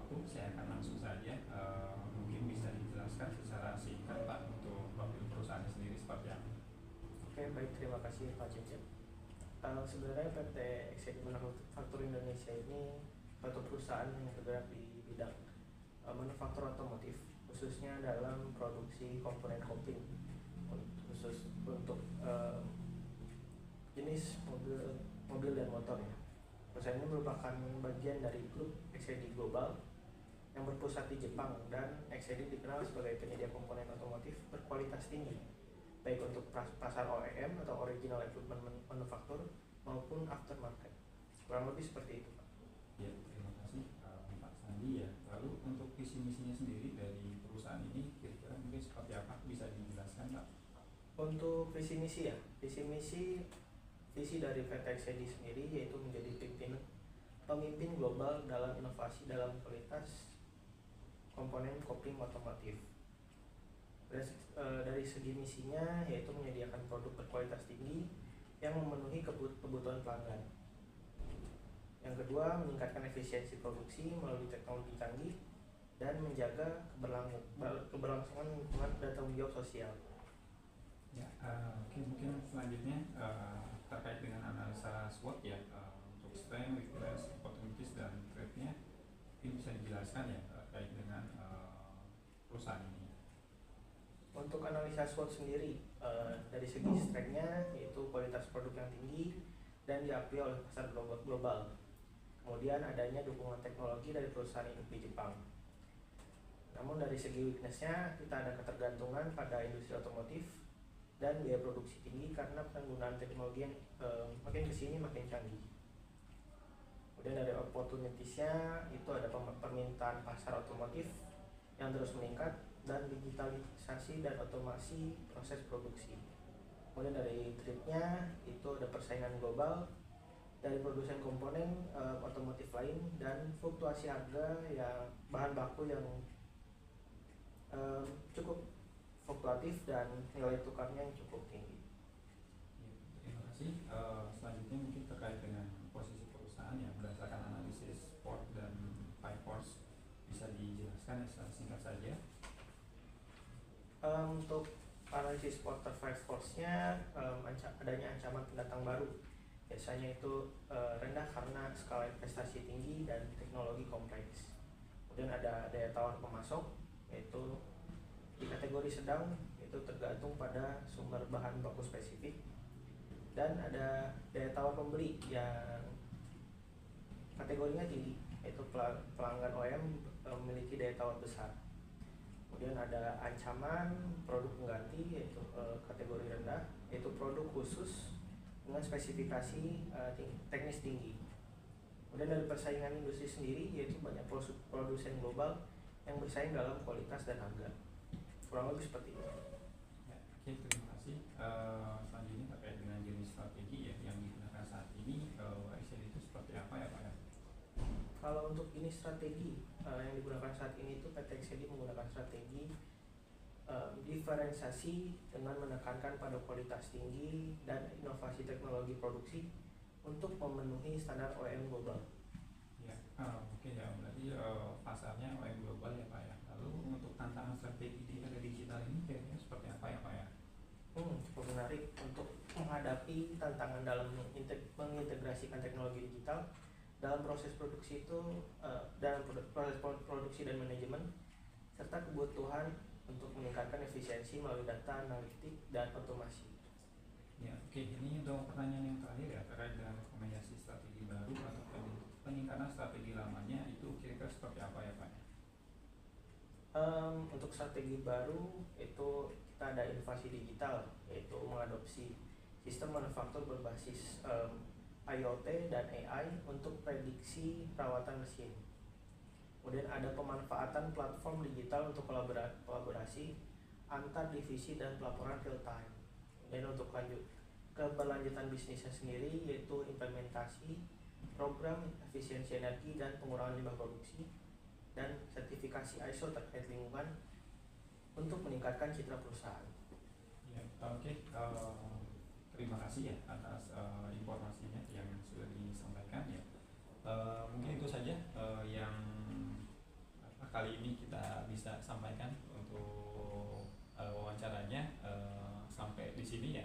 waktu, saya akan langsung saja. Mungkin bisa dijelaskan secara singkat Pak untuk profil perusahaan sendiri seperti apa? Oke, baik, terima kasih Pak Cicip. Sebenarnya PT XYD Manufaktur Indonesia ini suatu perusahaan yang bergerak di bidang manufaktur otomotif, khususnya dalam produksi komponen kopling khusus untuk jenis mobil dan motor ya. Perusahaan ini merupakan bagian dari grup XYD Global yang berpusat di Jepang, dan XYD dikenal sebagai penyedia komponen otomotif berkualitas tinggi, baik untuk pasar OEM atau Original Equipment Manufacture maupun aftermarket. Kurang lebih seperti itu, Pak. Ya, terima kasih Pak Sandi ya. Lalu untuk visi misinya sendiri dari perusahaan ini kira-kira mungkin seperti apa? Bisa dijelaskan Pak? Untuk visi misi ya, visi dari PT XYD sendiri yaitu menjadi pemimpin global dalam inovasi dalam kualitas komponen kopling otomotif. Dari segi misinya yaitu menyediakan produk berkualitas tinggi yang memenuhi kebutuhan pelanggan. Yang kedua, meningkatkan efisiensi produksi melalui teknologi canggih dan menjaga keberlangsungan lingkungan dan tanggung jawab sosial. Ya, oke, mungkin selanjutnya terkait dengan analisa SWOT ya, untuk strength, weakness, opportunities dan threat-nya mungkin bisa dijelaskan ya terkait dengan perusahaan ini. Untuk analisa SWOT sendiri, dari segi strength-nya yaitu kualitas produk yang tinggi dan diakui oleh pasar global. Kemudian adanya dukungan teknologi dari perusahaan induk di Jepang. Namun dari segi weakness-nya, kita ada ketergantungan pada industri otomotif dan biaya produksi tinggi karena penggunaan teknologi yang makin kesini makin canggih. Kemudian dari opportunities-nya itu ada permintaan pasar otomotif yang terus meningkat dan digitalisasi dan otomasi proses produksi. Kemudian dari threat-nya itu ada persaingan global dari produsen komponen otomotif lain dan fluktuasi harga yang bahan baku yang cukup fluktuatif dan nilai tukarnya yang cukup tinggi. Ya, terima kasih. Selanjutnya mungkin terkait dengan posisi perusahaan ya berdasarkan analisis Ford dan Five Force, bisa dijelaskan ya secara singkat saja. Untuk analisis Porter Five Force-nya, adanya ancaman pendatang baru. Biasanya itu rendah karena skala investasi tinggi dan teknologi kompleks. Kemudian ada daya tawar pemasok, yaitu di kategori sedang, itu tergantung pada sumber bahan baku spesifik. Dan ada daya tawar pembeli yang kategorinya tinggi, yaitu pelanggan OEM memiliki daya tawar besar. Kemudian ada ancaman produk pengganti, yaitu kategori rendah, yaitu produk khusus dengan spesifikasi teknis tinggi. Kemudian dari persaingan industri sendiri, yaitu banyak produsen global yang bersaing dalam kualitas dan harga. Kurang lebih seperti itu. Ya, oke, terima kasih. Selanjutnya terkait dengan jenis strategi ya yang digunakan saat ini, Excel itu seperti apa ya Pak ya? Kalau untuk ini strategi yang digunakan saat ini itu PT XYD menggunakan strategi diferensiasi dengan menekankan pada kualitas tinggi dan inovasi teknologi produksi untuk memenuhi standar OEM global. Ya, oke ya, berarti pasarnya OEM global ya Pak ya. Lalu untuk tantangan strategi di era digital ini kira-kira seperti apa ya Pak ya? Cukup menarik untuk menghadapi tantangan dalam mengintegrasikan teknologi digital dalam proses produksi itu, dalam proses produksi dan manajemen, serta kebutuhan untuk meningkatkan efisiensi melalui data analitik dan otomasi. Ya, oke, ini untuk pertanyaan yang terakhir ya terkait dengan rekomendasi strategi baru atau peningkatan strategi lamanya itu kira-kira seperti apa ya Pak? Untuk strategi baru itu kita ada inovasi digital, yaitu mengadopsi sistem manufaktur berbasis IoT dan AI untuk prediksi perawatan mesin. Kemudian ada pemanfaatan platform digital untuk kolaborasi antar divisi dan pelaporan real time. Dan untuk keberlanjutan bisnisnya sendiri yaitu implementasi program efisiensi energi dan pengurangan limbah produksi dan sertifikasi ISO terkait lingkungan untuk meningkatkan citra perusahaan. Ya, oke. Terima kasih ya atas informasinya yang sudah disampaikan ya. Mungkin itu saja yang kali ini kita bisa sampaikan untuk wawancaranya sampai di sini ya.